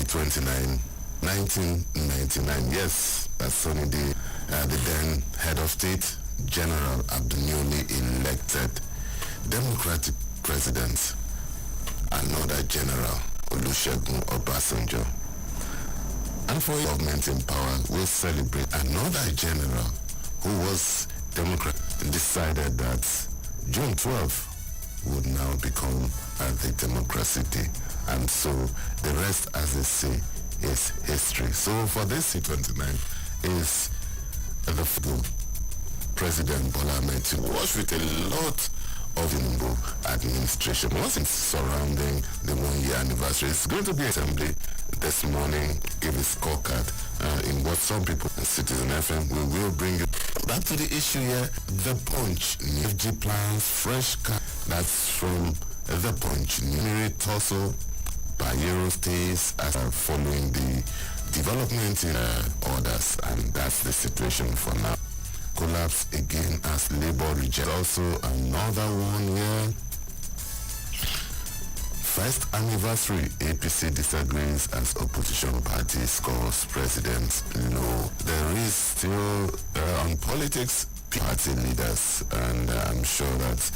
29, 1999. Yes, that's sunny day. The then head of state, General of the newly elected Democratic President, another General, Olusegun Obasanjo. And for government in power, will celebrate another general who was Democrat, decided that June 12th would now become the Democracy Day. And so the rest, as they say, is history. So for this C29 is the President Bola Ahmed Tinubu was with a lot of Tinubu administration. Wasn't surrounding the 1-year anniversary. It's going to be assembly this morning. Give a scorecard in what some people in Citizen FM we will bring you back to the issue here. The Punch, FG plans, fresh car. That's from the Punch. Numeri Torso by Eurostays as following the development in orders, and that's the situation for now. Collapse again as Labour reject. Also another one here. First anniversary, APC disagrees as opposition party scores president low. There is still on politics party leaders, and I'm sure that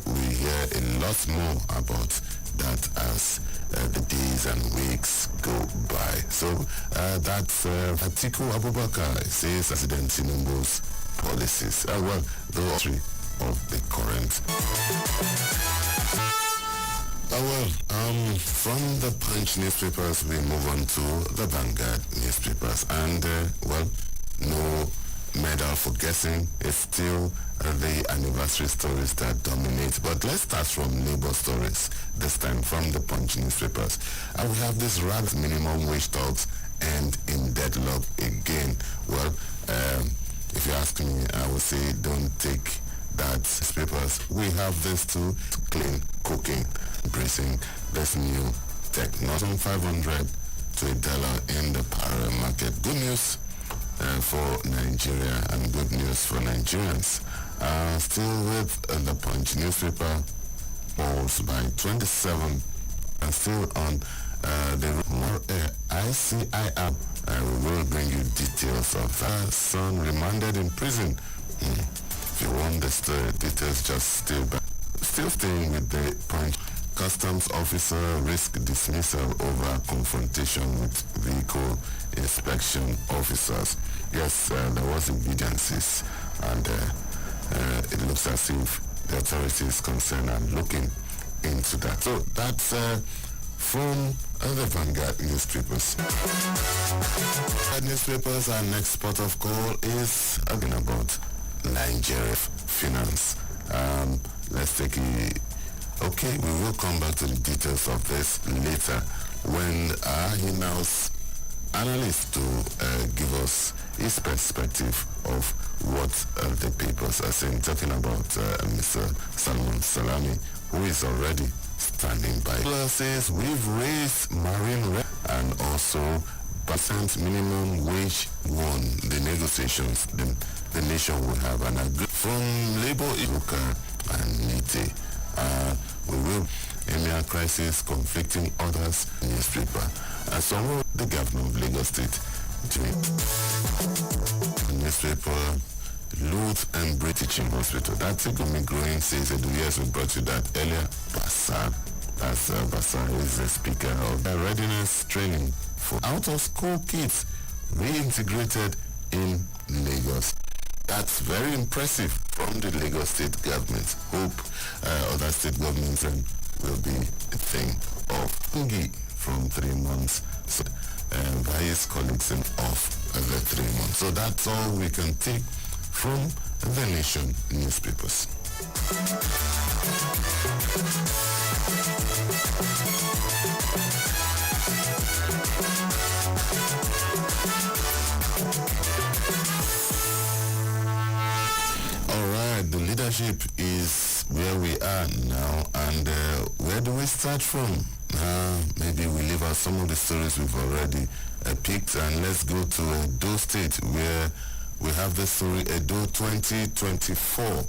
we hear a lot more about that as the days and weeks go by. So that's Atiku Abubakar says President Tinubu's policies. Well, the history of the current. From the Punch newspapers, we move on to the Vanguard newspapers, and no medal for guessing. It's still the anniversary stories that dominate. But let's start from labor stories, this time from the Punch newspapers. And we have this RAGS minimum wage talks and in deadlock again. Well, if you ask me, I would say don't take that newspapers. We have this too, clean cooking, embracing this new tech. Not on 500 to $1 in the parallel market. Good news for Nigeria and good news for Nigerians. Still with the Punch newspaper, polls by 27, and still on the ICI app. We will bring you details of that. Son remanded in prison. If you want the details, just stay back. Still staying with the Punch. Customs officer risk dismissal over confrontation with vehicle inspection officers. Yes, there was evidences, and it looks as if the authorities concerned are looking into that. So that's from the Vanguard newspapers. Newspapers, our next spot of call is again about Nigeria finance. Let's take a okay, we will come back to the details of this later when he now analyst to give us his perspective of what the papers are saying, talking about Mr. Salman Salami, who is already standing by. Says we've raised marine rent and also percent minimum wage won the negotiations the nation will have an agreement from Labour Ibuka and Nite. We will Emir crisis conflicting orders newspaper. And so the governor of Lagos State doing newspaper Loot and British Teaching Hospital. That's economic growing says that yes, we brought you that earlier. Bassar, that's Bassar is the speaker of the readiness training for out of school kids reintegrated in Lagos. That's very impressive from the Lagos State government. Hope other state governments will be a thing of Ngi from 3 months. So by his colleagues and off the 3 months. So that's all we can take from the Nation newspapers. Alright, the leadership is where we are now, and where do we start from? Maybe we leave out some of the stories we've already picked, and let's go to Edo State, where we have the story Edo 2024.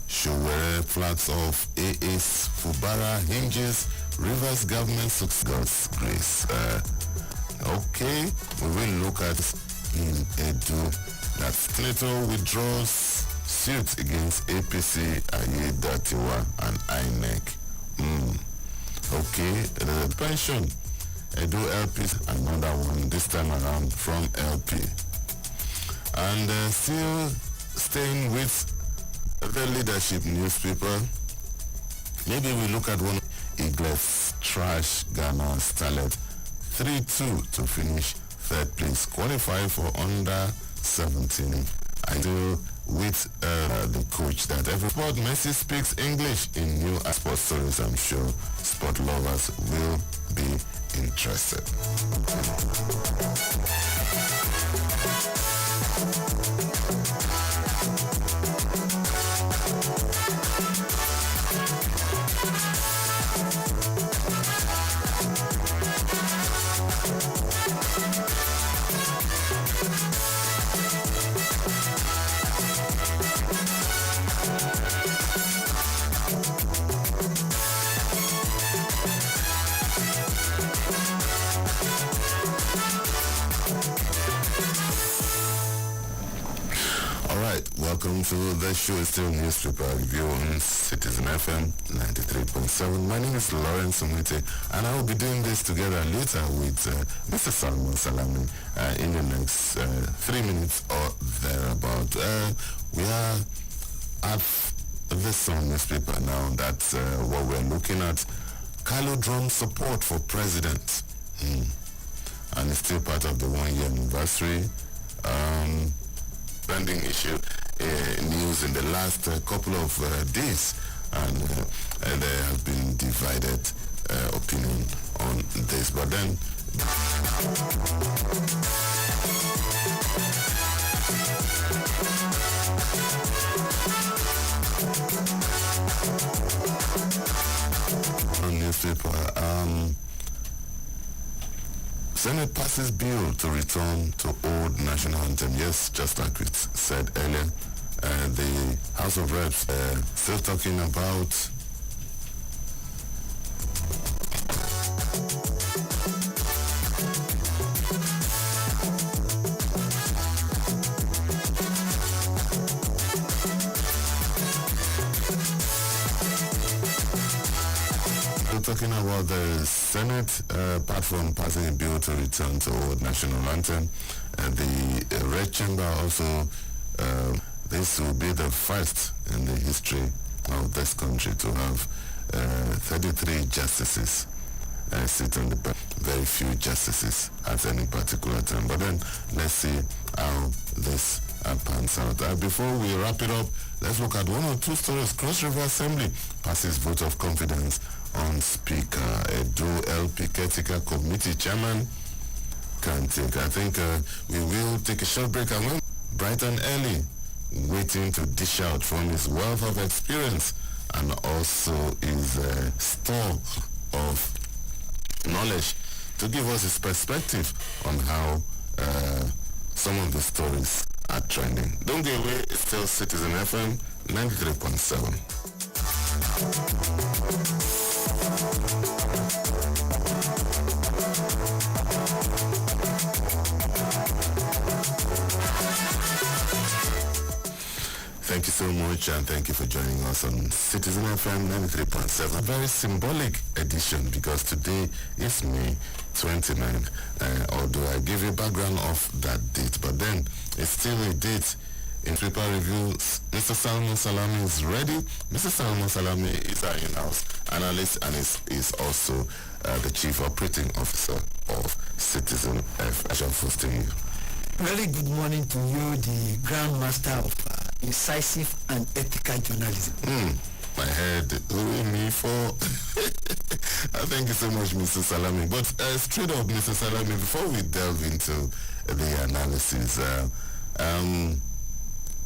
Showere flags of AA's Fubara hinges Rivers government success grace. Okay, we will look at in Edo that Senator withdraws suit against APC, Ayedatiwa and INEC. Okay, the pension. Edo LP, another one this time around from LP. And still staying with the leadership newspaper, maybe we look at one Eagles trash Ghana Starlet 3-2 to finish third place, qualify for under 17. I do with the coach that every sport Messi speaks English in new sports stories. I'm sure sport lovers will be interested. Welcome to the show. Still newspaper review on Citizen FM 93.7. My name is Lawrence Umwete, and I will be doing this together later with Mr. Salman Salami in the next 3 minutes or thereabout. We are at the Sun newspaper now. That's what we're looking at. Carlo Drum support for president, and it's still part of the 1-year anniversary. Trending issue news in the last couple of days, and there has been divided opinion on this, but then on newspaper, Senate passes bill to return to old national anthem. Yes, just like we said earlier, the House of Reps still talking about the Senate, apart from passing a bill to return to old national anthem, the Red Chamber also, this will be the first in the history of this country to have 33 justices sit on the bench. Very few justices at any particular time. But then let's see how this pans out. Before we wrap it up, let's look at one or two stories. Cross River Assembly passes vote of confidence on Speaker. Edo LP Caretaker Committee Chairman can take. I think we will take a short break, and when bright and early, waiting to dish out from his wealth of experience and also his store of knowledge to give us his perspective on how some of the stories are trending. Don't go away, it's still Citizen FM 93.7. Thank you so much, and thank you for joining us on Citizen FM 93.7. A very symbolic edition, because today is May 29th. Although I gave you a background of that date, but then it's still a date. In paper reviews, Mr. Salman Salami is ready. Mr. Salman Salami is our in-house analyst, and is also the Chief Operating Officer of Citizen F. I shall first you. Very good morning to you, the Grand Master of incisive and ethical journalism. My head, me for. Thank you so much, Mr. Salami. But straight up, Mr. Salami, before we delve into the analysis,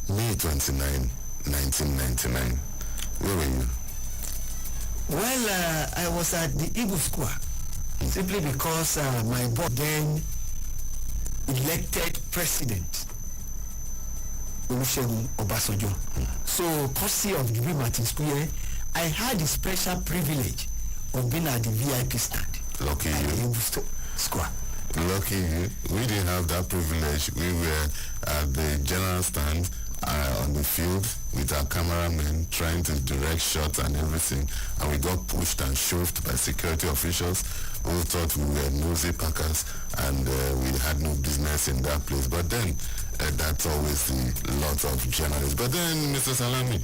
May 29, 1999, where were you? Well, I was at the Eagle Square, simply because my boss then elected president Olusegun Obasanjo. So, courtesy of the Martin Square, I had the special privilege of being at the VIP stand. Lucky at you. the Square. Lucky you. We didn't have that privilege. We were at the general stand on the field with our cameramen trying to direct shots and everything, and we got pushed and shoved by security officials who thought we were nosy packers and we had no business in that place. But then that's always the lot of journalists. But then, Mr. Salami,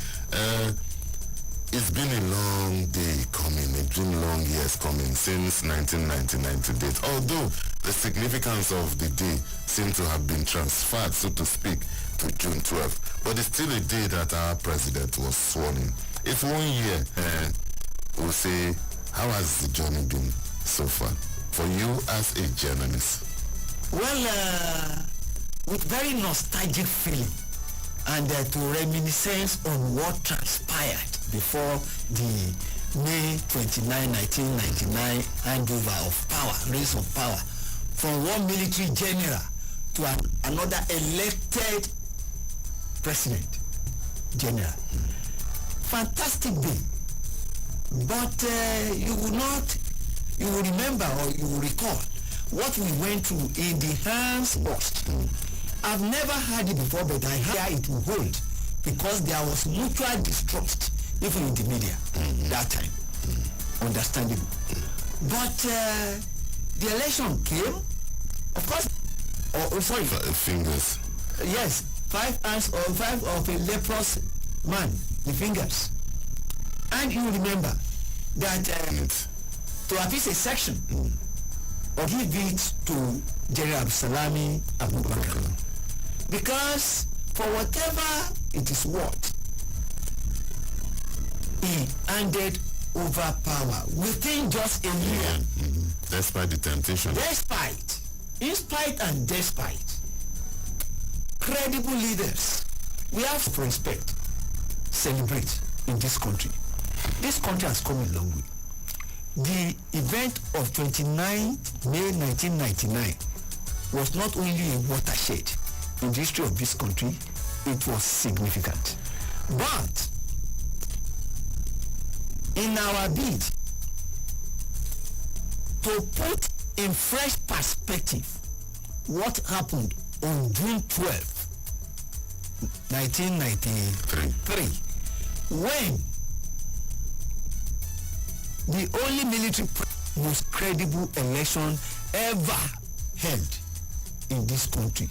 it's been a long day coming. It's been long years coming since 1999 to date. Although the significance of the day seems to have been transferred, so to speak, to June 12th. But it's still a day that our president was sworn in. It's 1 year. We'll say, how has the journey been so far for you as a journalist? Well, with very nostalgic feeling and to reminiscence on what transpired before the May 29, 1999 handover of power, race of power, from one military general to another elected president general. Fantastic day. But you will remember or you will recall what we went through in the hands post. I've never heard it before, but I heard it will hold because there was mutual distrust even in the media that time. Understandable. But the election came, of course, Fingers. Yes, five of a leprous man, the fingers. And you remember that to appease a section or give it to General Absalami Abubakar. Because for whatever it is worth, he handed over power within just a year. Despite the temptation. In spite and despite, credible leaders, we have to respect, celebrate in this country. This country has come a long way. The event of 29 May 1999 was not only a watershed in the history of this country, it was significant. But in our bid to put in fresh perspective what happened on June 12, 1993, when the only military most credible election ever held in this country.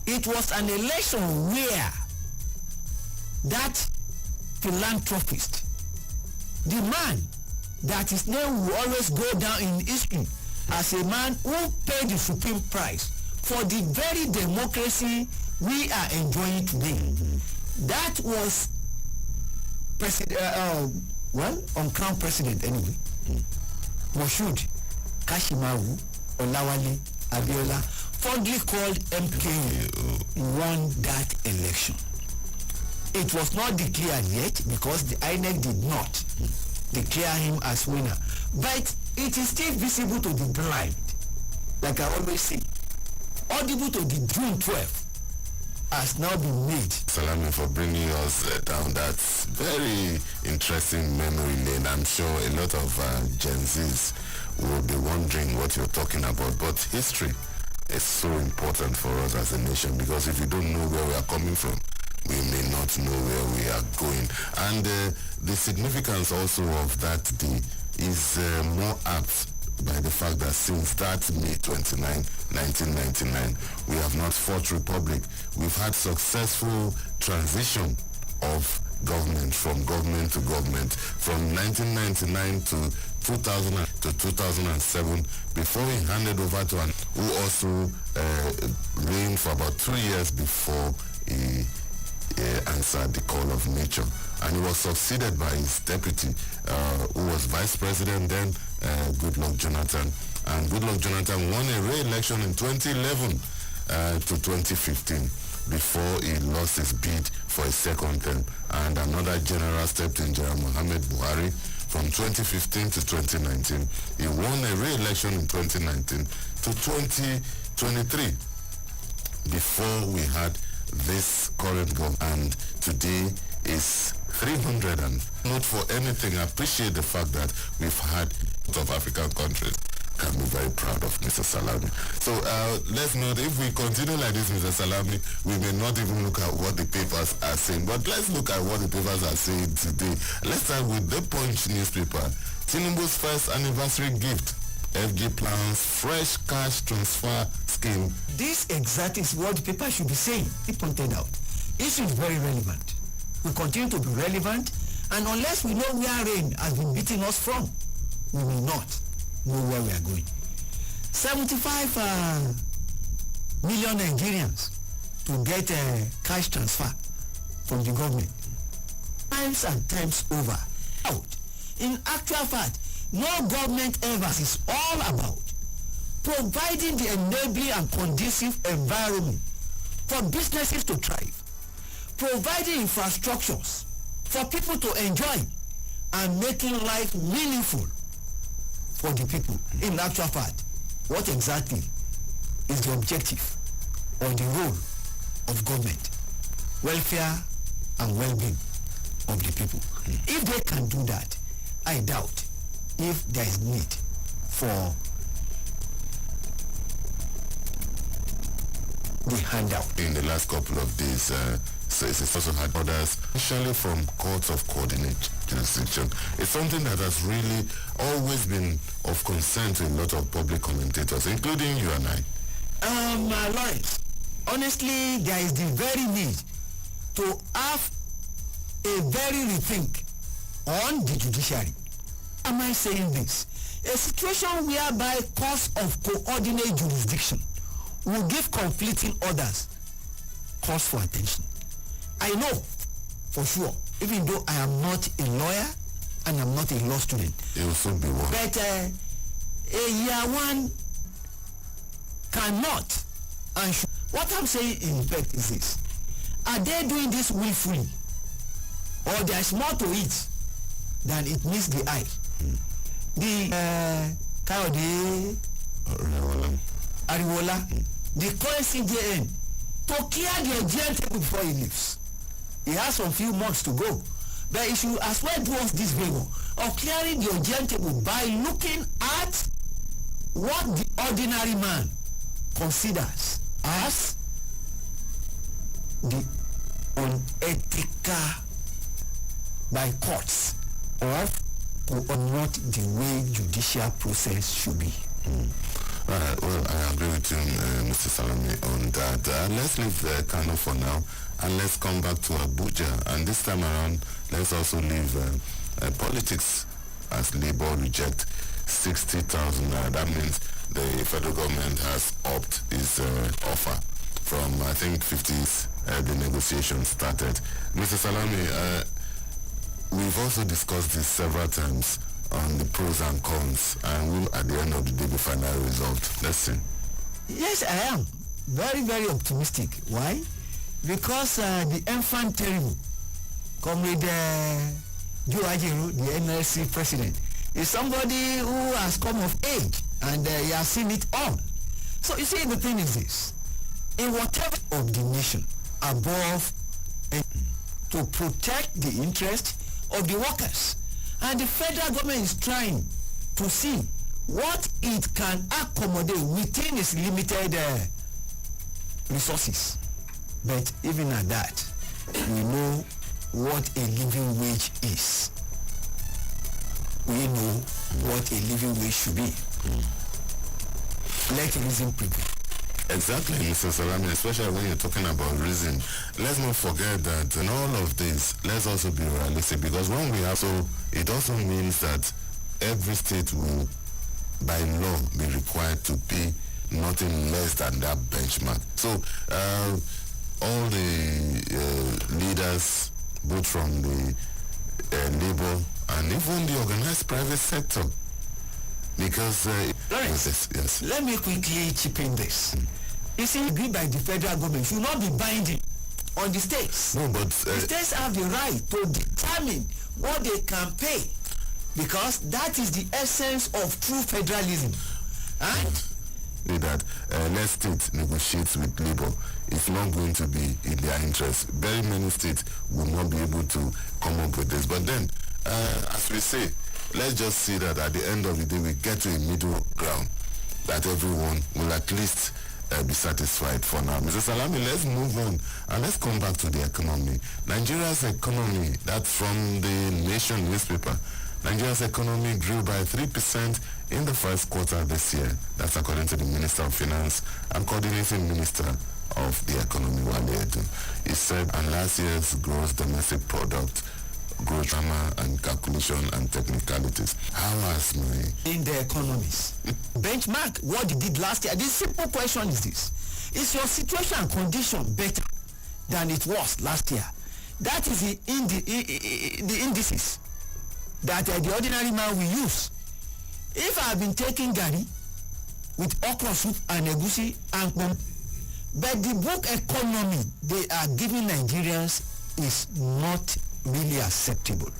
It was an election where that philanthropist, the man that his name will always go down in history as a man who paid the supreme price for the very democracy we are enjoying today. That was Crown President anyway, Moshood Kashimawo Olawale Abiola, fondly called MKO, won that election. It was not declared yet because the INEC did not declare him as winner. But it is still visible to the blind, like I always say. Audible to the June 12th has now been made. Salami, for bringing us down that very interesting memory lane. I'm sure a lot of Gen Zs will be wondering what you're talking about. But history is so important for us as a nation, because if you don't know where we are coming from, we may not know where we are going. And the significance also of that day is more apt by the fact that since that May 29, 1999, we have not fought republic. We've had successful transition of government, from government to government, from 1999 to 2000 to 2007, before he handed over to an who also reigned for about 2 years before he answered the call of nature. And he was succeeded by his deputy, who was vice president then, Goodluck Jonathan. And Goodluck Jonathan won a re-election in 2011 to 2015 before he lost his bid for a second term. And another general stepped in, General Muhammad Buhari, from 2015 to 2019. He won a re-election in 2019 to 2023 before we had this current government, and today is 300. And not for anything, I appreciate the fact that we've had of African countries can be very proud of Mr. Salami. So let's note, if we continue like this, Mr. Salami, we may not even look at what the papers are saying, but let's look at what the papers are saying today. Let's start with the Punch newspaper. Tinubu's first anniversary gift, FG plans fresh cash transfer scheme. This exactly is what the paper should be saying. He pointed out. Issue is very relevant. We continue to be relevant, and unless we know where rain has been beating us from, we will not know where we are going. 75 million Nigerians to get a cash transfer from the government. Times and times over. Out. In actual fact, no government ever is all about providing the enabling and conducive environment for businesses to thrive, providing infrastructures for people to enjoy, and making life meaningful for the people. In actual fact, what exactly is the objective or the role of government? Welfare and well-being of the people. If they can do that, I doubt if there is need for the handout. In the last couple of days, so it's also had orders, especially from courts of coordinate jurisdiction. It's something that has really always been of concern to a lot of public commentators, including you and I. Lawrence, honestly, there is the very need to have a very rethink on the judiciary. Am I saying this? A situation whereby courts of coordinate jurisdiction will give conflicting orders cause for attention. I know for sure, even though I am not a lawyer and I'm not a law student. It will soon be one. But a year one cannot and should. What I'm saying in effect is this. Are they doing this willfully? Or there is more to it than it meets the eye? The Kayode Ariwola, the current CJN, to clear the Nigerian table before he leaves. He has some few months to go. But he should as well do us this favor of clearing the Nigerian table by looking at what the ordinary man considers as the unethical by courts or not the way judicial process should be. Alright, well, I agree with you, Mr. Salami, on that. Let's leave Kano for now, and let's come back to Abuja. And this time around, let's also leave politics as Labour reject 60,000 naira. That means the federal government has upped its offer from, I think, 50s. The negotiations started. Mr. Salami, we've also discussed this several times on the pros and cons, and will at the end of the day be final result. Let's see. Yes, I am very, very optimistic. Why? Because the enfant terrible, Comrade Joe Ajaero, the NLC president, is somebody who has come of age and he has seen it all. So you see, the thing is this: in whatever of the nation, above to protect the interest of the workers. And the federal government is trying to see what it can accommodate within its limited resources. But even at that, we know what a living wage is. We know what a living wage should be. Let reason prevail. Exactly, Mr. Salami, especially when you're talking about reason. Let's not forget that in all of this, let's also be realistic, because when we have, so it also means that every state will, by law, be required to pay nothing less than that benchmark. So all the leaders, both from the labor and even the organized private sector, because yes. Let me quickly chip in this. You see, agreed by the federal government should not be binding on the states. No, but the states have the right to determine what they can pay, because that is the essence of true federalism. And say that let states negotiate with labor. It's not going to be in their interest. Very many states will not be able to come up with this. But then, as we say, let's just see that at the end of the day, we get to a middle ground that everyone will at least be satisfied for now. Mr. Salami, let's move on and let's come back to the economy. Nigeria's economy, that's from the Nation newspaper. Nigeria's economy grew by 3% in the first quarter this year. That's according to the Minister of Finance and Coordinating Minister of the Economy, Wale Edun. He said, and last year's gross domestic product, growth drama and calculation and technicalities. How has my... In the economies. Benchmark what you did last year. The simple question is this. Is your situation and condition better than it was last year? That is the indices that the ordinary man will use. If I have been taking gari with okra soup and egusi and but the book economy they are giving Nigerians is not really acceptable.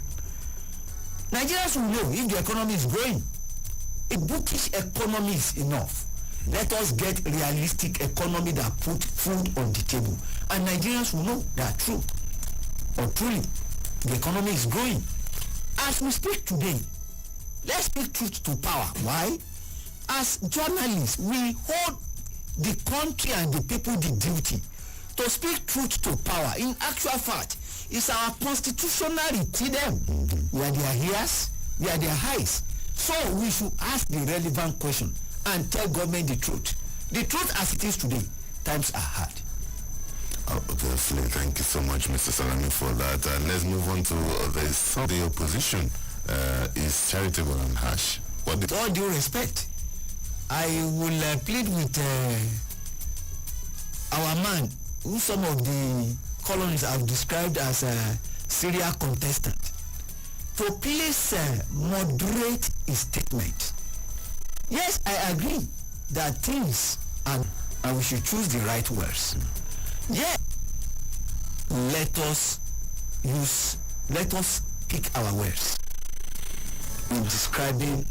Nigerians will know if the economy is growing. A bookish economy is enough. Let us get realistic economy that put food on the table. And Nigerians will know that true or truly the economy is growing. As we speak today, let's speak truth to power. Why? As journalists, we hold the country and the people the duty to speak truth to power. In actual fact, it's our constitutional to them. We are their ears, we are their eyes. So we should ask the relevant question and tell government the truth. The truth as it is today, times are hard. Obviously, thank you so much, Mr. Salami, for that. Let's move on to this. The opposition is charitable and harsh. With all due respect, I will plead with our man, who some of the colonists have described as a serial contestant, to please moderate his statement. Yes, I agree that things and we should choose the right words. Yeah, let us pick our words in describing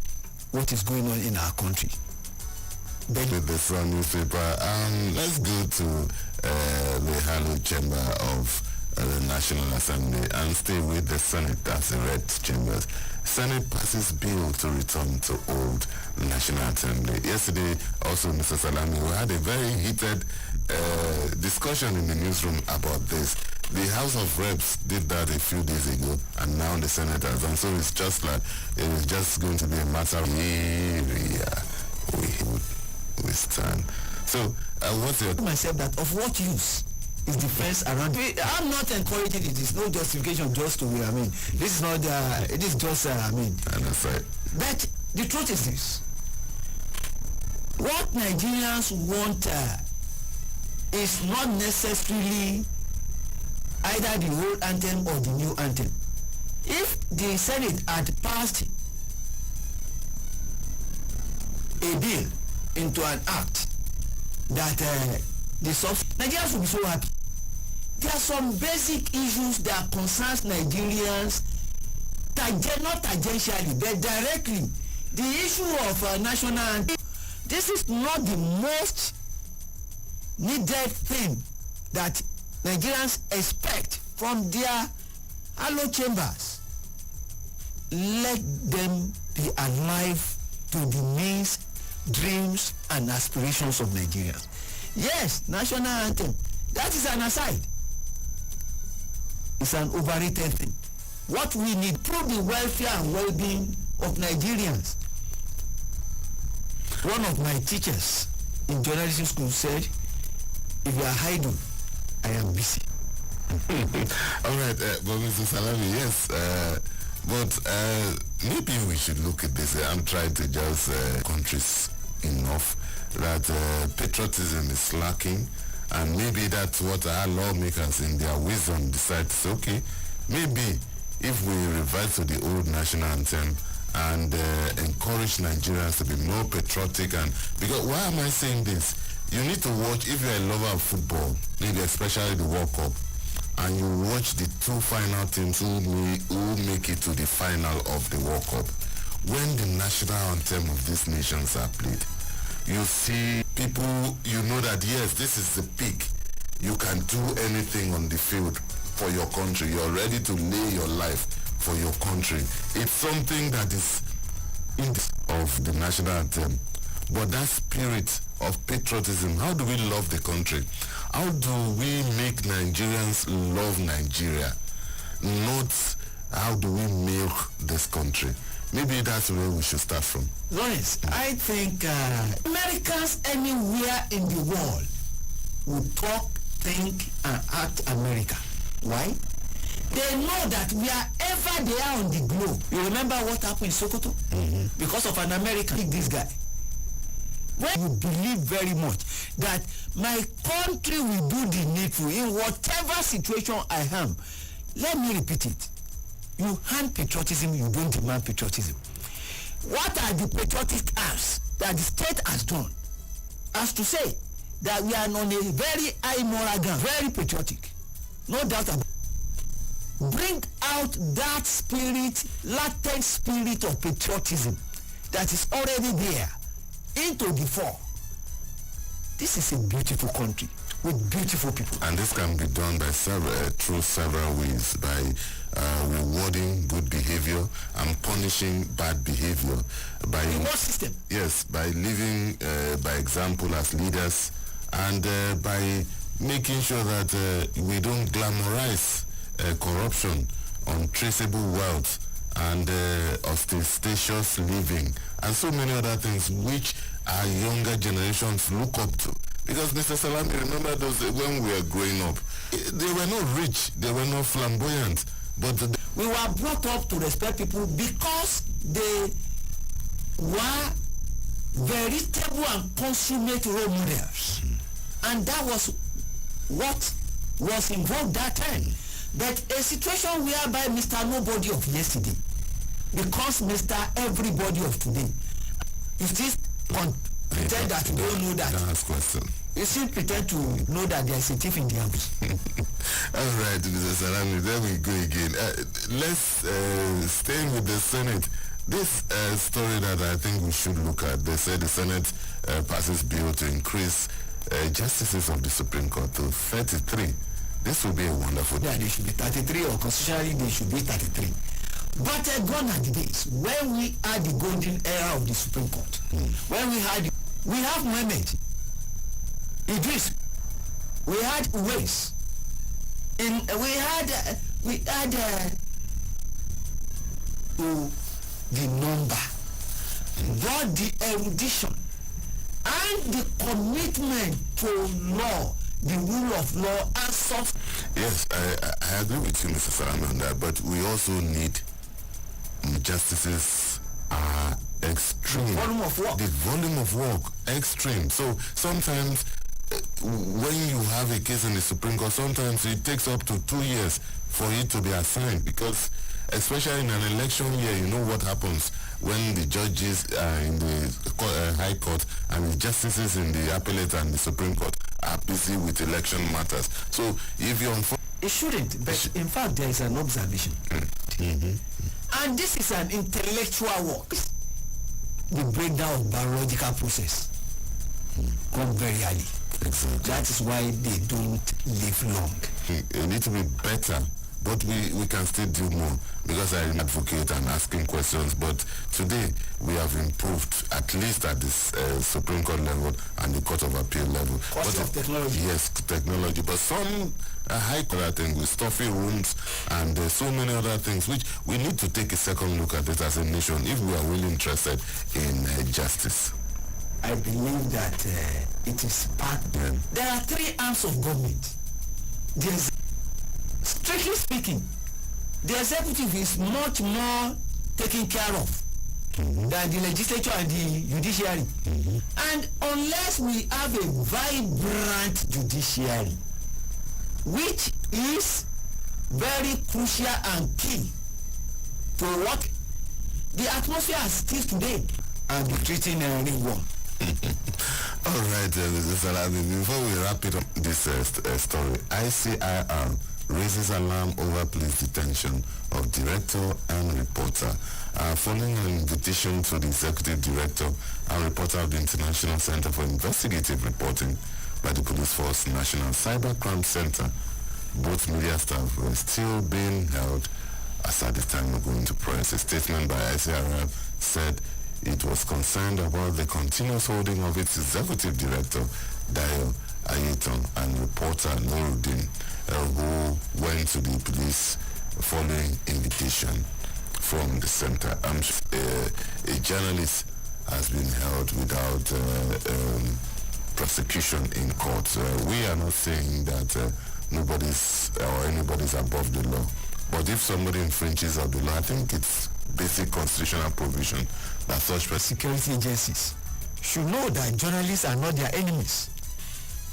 what is going on in our country. With the Sun newspaper, let's go to the hallowed chamber of the National Assembly and stay with the Senate. That's the red chambers. Senate passes bill to return to old National Assembly. Yesterday, also, Mr. Salami, we had a very heated discussion in the newsroom about this. The House of Reps did that a few days ago, and now the Senate has done. So it's just like, it is just going to be a matter of area we stand. So, what's your... myself that of what use is the fence around it? I'm not encouraging it. It's no justification just to, this is not, it is just, And that's right. But the truth is this. What Nigerians want is not necessarily either the old anthem or the new anthem. If the Senate had passed a bill into an act that Nigerians will be so happy. There are some basic issues that concerns Nigerians, not tangentially, but directly. The issue of national anthem. This is not the most needed thing that Nigerians expect from their hallowed chambers. Let them be alive to the needs, dreams, and aspirations of Nigerians. Yes, national anthem, that is an aside. It's an overrated thing. What we need, prove the welfare and well-being of Nigerians. One of my teachers in journalism school said, if you are idle, I am busy. All right, but Mr. Salami, yes, but maybe we should look at this. I'm trying to just countries enough that patriotism is lacking, and maybe that's what our lawmakers in their wisdom decide to say, okay, maybe if we revert to the old national anthem and encourage Nigerians to be more patriotic, and because why am I saying this? You need to watch, if you're a lover of football, maybe especially the World Cup, and you watch the two final teams who make it to the final of the World Cup. When the national anthem of these nations are played, you see people, you know that yes, this is the peak. You can do anything on the field for your country. You're ready to lay your life for your country. It's something that is in of the national anthem. But that spirit of patriotism, how do we love the country? How do we make Nigerians love Nigeria? Not how do we milk this country? Maybe that's where we should start from. Lawrence, I think Americans anywhere in the world will talk, think, and act America. Why? They know that wherever they are on the globe, you remember what happened in Sokoto? Because of an American, this guy. When you believe very much that my country will do the needful in whatever situation I am, let me repeat it. You hand patriotism, you don't demand patriotism. What are the patriotic acts that the state has done? As to say that we are on a very high moral ground, very patriotic. No doubt about it. Bring out that spirit, latent spirit of patriotism that is already there into the fore. This is a beautiful country with beautiful people. And this can be done by through several ways, by rewarding good behavior and punishing bad behavior. By reward system. Yes, by living by example as leaders, and by making sure that we don't glamorize corruption, untraceable wealth, and ostentatious living, and so many other things which our younger generations look up to. Because Mr. Salami, remember those when we were growing up, they were not rich, they were not flamboyant, but we were brought up to respect people because they were veritable and consummate role models. And that was what was involved that time. But a situation whereby Mr. Nobody of yesterday becomes Mr. Everybody of today. You still pretend that you don't know that. Last question. You still pretend to know that there is a thief in the house. All right, Mr. Salami, there we go again. Let's stay with the Senate. This story that I think we should look at. They said the Senate passes bill to increase justices of the Supreme Court to 33. This will be a wonderful day. Yeah, they should be 33, or constitutionally they should be 33. But gone are the days when we had the golden era of the Supreme Court. When we have Mohammed, Idris, we had Uwais, we had the number, but the erudition and the commitment to law, the rule of law, and soft. Yes, I agree with you, Mr. Salami, on that, but we also need justices are extreme. The volume of work. The volume of work, extreme. So sometimes when you have a case in the Supreme Court, sometimes it takes up to 2 years for it to be assigned, because especially in an election year, you know what happens when the judges in the High Court and the justices in the Appellate and the Supreme Court are busy with election matters. So if you're it shouldn't, but in fact there is an observation. And this is an intellectual work. The breakdown of biological process come very early. Exactly. That is why they don't live long. It needs to be better, but we can still do more, because I advocate and asking questions. But today we have improved, at least at this Supreme Court level and the Court of Appeal level. Cost of technology. Yes, technology. But some high court things with stuffy rooms and so many other things, which we need to take a second look at it as a nation if we are really interested in justice. I believe that it is part. Yeah. There are 3 arms of government. There's, strictly speaking, the executive is much more taken care of than the legislature and the judiciary. And unless we have a vibrant judiciary, which is very crucial and key to what the atmosphere as it is today, and be treating ringworm. All right, Mr. Salami, before we wrap it up this story, ICIR raises alarm over police detention of director and reporter. Following an invitation to the executive director and reporter of the International Center for Investigative Reporting by the Police Force National Cybercrime Center, both media staff were still being held as at the time of going to press. A statement by ICRF said it was concerned about the continuous holding of its executive director, Dayo Ayeton, and reporter Nuruddin, who went to the police following invitation from the center. A journalist has been held without prosecution in court. We are not saying that nobody's or anybody's above the law, but if somebody infringes of the law, I think it's basic constitutional provision that such security agencies should know that journalists are not their enemies.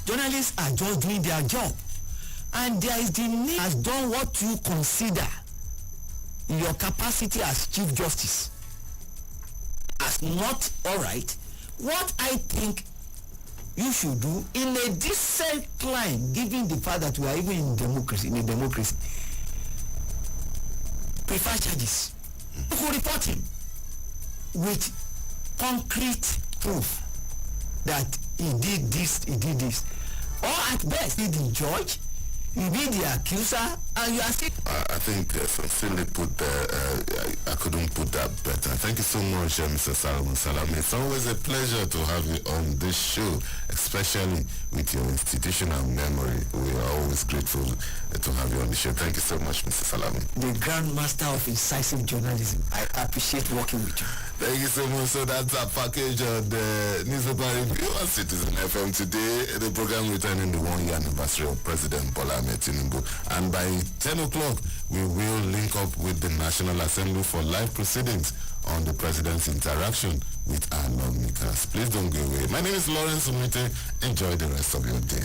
Journalists are just doing their job, and there is the need has done what you consider in your capacity as Chief Justice as not all right. What I think you should do in a decent climb, given the fact that we are even in a democracy, prefer charges. You could report him with concrete proof that he did this, or at best, he the judge, you be the accuser, and you are still. I think sincerely put I couldn't put that better. Thank you so much, Mr. Solomon Salami. It's always a pleasure to have you on this show, especially with your institutional memory. We are always grateful to have you on the show. Thank you so much, Mr. Salami. The Grand Master of Incisive Journalism. I appreciate working with you. Thank you so much. So that's our package on the newspaper review on Citizen FM today. The program returning the 1-year anniversary of President Bola Ahmed Tinubu. And by 10 o'clock, we will link up with the National Assembly for live proceedings on the President's interaction with our lawmakers. Please don't go away. My name is Lawrence Umite. Enjoy the rest of your day.